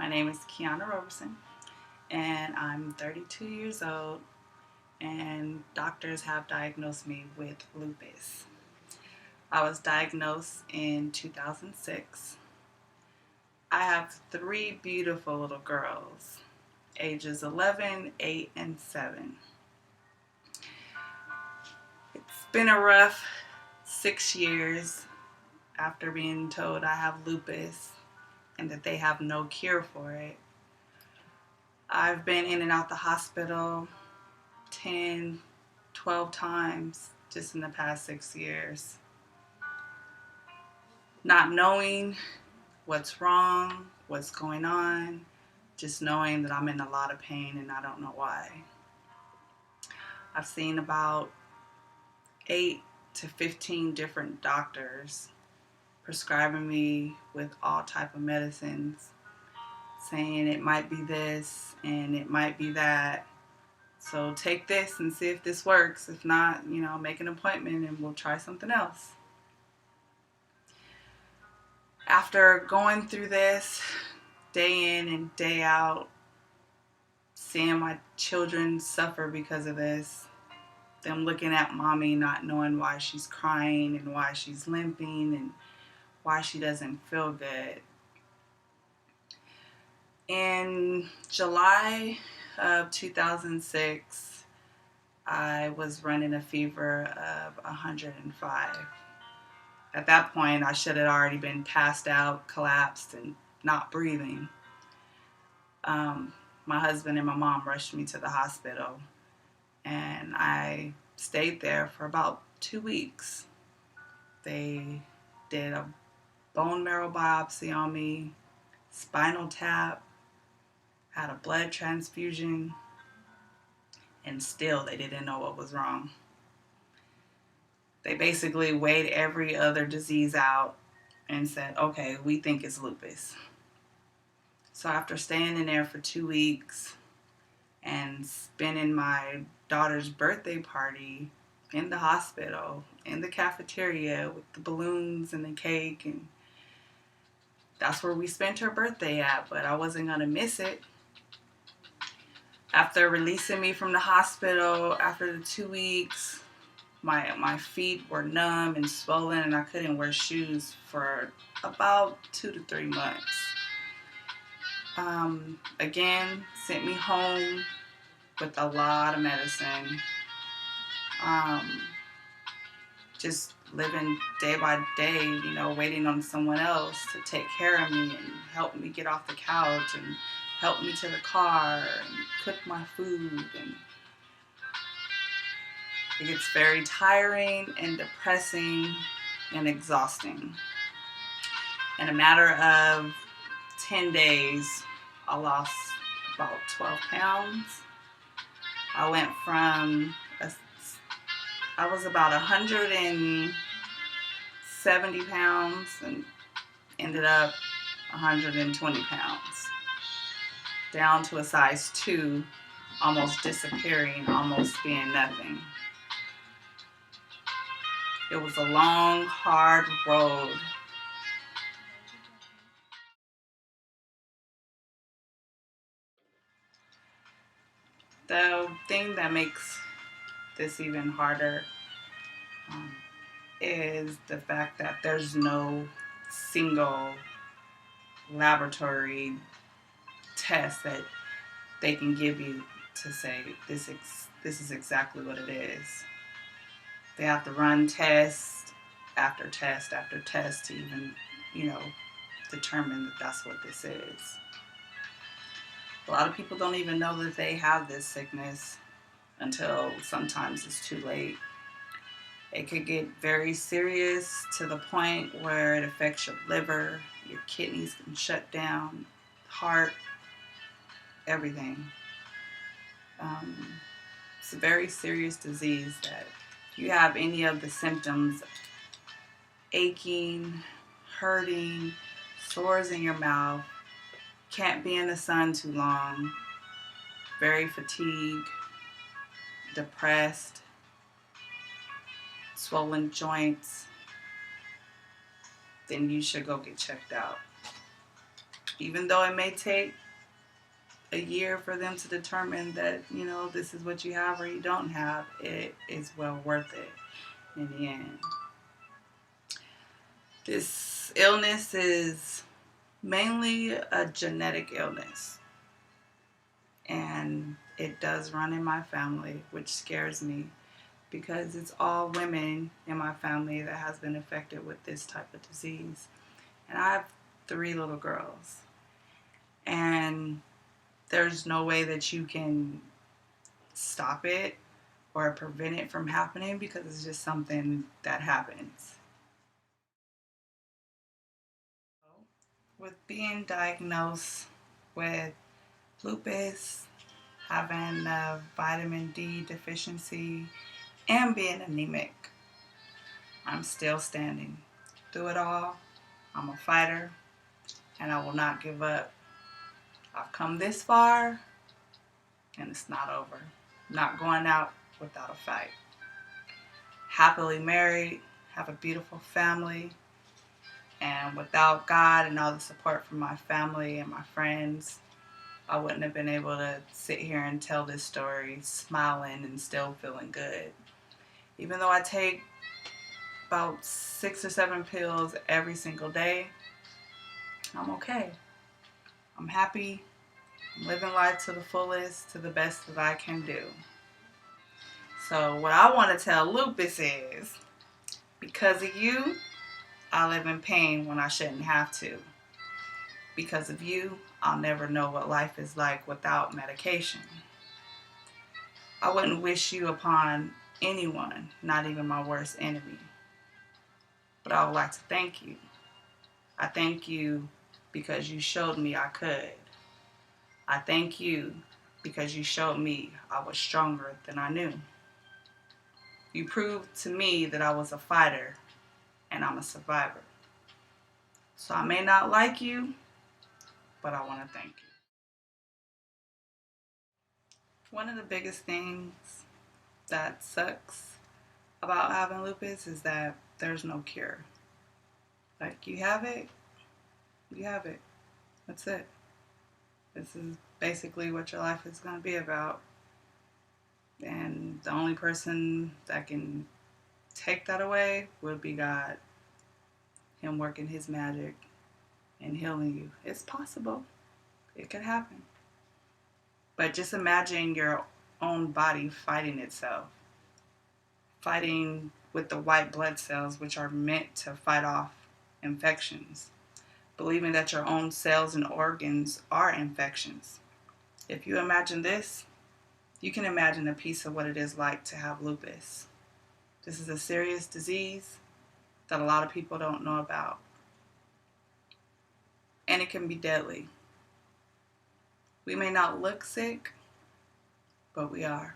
My name is Kiana Roberson, and I'm 32 years old, and doctors have diagnosed me with lupus. I was diagnosed in 2006. I have three beautiful little girls, ages 11, 8, and 7. It's been a rough 6 years after being told I have lupus and that they have no cure for it. I've been in and out the hospital 10, 12 times just in the past 6 years. Not knowing what's wrong, what's going on, just knowing that I'm in a lot of pain and I don't know why. I've seen about 8 to 15 different doctors prescribing me with all type of medicines, saying it might be this and it might be that. So take this and see if this works. If not, make an appointment and we'll try something else. After going through this day in and day out, seeing my children suffer because of this, them looking at mommy not knowing why she's crying and why she's limping and why she doesn't feel good. In July of 2006, I was running a fever of 105. At that point, I should have already been passed out, collapsed, and not breathing. My husband and my mom rushed me to the hospital, and I stayed there for about 2 weeks. They did a bone marrow biopsy on me, spinal tap, had a blood transfusion, and still they didn't know what was wrong. They basically weighed every other disease out and said, okay, we think it's lupus. So after staying in there for 2 weeks and spending my daughter's birthday party in the hospital, in the cafeteria with the balloons and the cake, and that's where we spent her birthday at, but I wasn't going to miss it. After releasing me from the hospital, after the 2 weeks, my feet were numb and swollen and I couldn't wear shoes for about 2 to 3 months. Again, sent me home with a lot of medicine. Just living day by day, waiting on someone else to take care of me and help me get off the couch and help me to the car and cook my food. And it gets very tiring and depressing and exhausting. In a matter of 10 days, I lost about 12 pounds. I went from, I was about 170 pounds and ended up 120 pounds. Down to a size 2, almost disappearing, almost being nothing. It was a long, hard road. The thing that makes this even harder is the fact that there's no single laboratory test that they can give you to say this is exactly what it is. They have to run test after test after test to even, determine that that's what this is. A lot of people don't even know that they have this sickness until sometimes it's too late. It could get very serious to the point where it affects your liver, your kidneys can shut down, heart, everything. It's a very serious disease that if you have any of the symptoms, aching, hurting, sores in your mouth, can't be in the sun too long, very fatigued, depressed, swollen joints, then you should go get checked out. Even though it may take a year for them to determine that, this is what you have or you don't have, it is well worth it in the end. This illness is mainly a genetic illness, and it does run in my family, which scares me because it's all women in my family that has been affected with this type of disease. And I have 3 little girls, and there's no way that you can stop it or prevent it from happening because it's just something that happens. With being diagnosed with lupus, having a vitamin D deficiency, and being anemic, I'm still standing. Through it all, I'm a fighter, and I will not give up. I've come this far, and it's not over. I'm not going out without a fight. Happily married, have a beautiful family, and without God and all the support from my family and my friends, I wouldn't have been able to sit here and tell this story smiling and still feeling good. Even though I take about 6 or 7 pills every single day, I'm okay. I'm happy. I'm living life to the fullest, to the best that I can do. So what I want to tell Lupus is, because of you, I live in pain when I shouldn't have to. Because of you, I'll never know what life is like without medication. I wouldn't wish you upon anyone, not even my worst enemy. But I would like to thank you. I thank you because you showed me I could. I thank you because you showed me I was stronger than I knew. You proved to me that I was a fighter and I'm a survivor. So I may not like you, but I want to thank you. One of the biggest things that sucks about having lupus is that there's no cure. Like, you have it, you have it. That's it. This is basically what your life is going to be about. And the only person that can take that away would be God. Him working his magic and healing you. It's possible. It could happen. But just imagine your own body fighting itself. Fighting with the white blood cells, which are meant to fight off infections. Believing that your own cells and organs are infections. If you imagine this, you can imagine a piece of what it is like to have lupus. This is a serious disease that a lot of people don't know about. And it can be deadly. We may not look sick, but we are.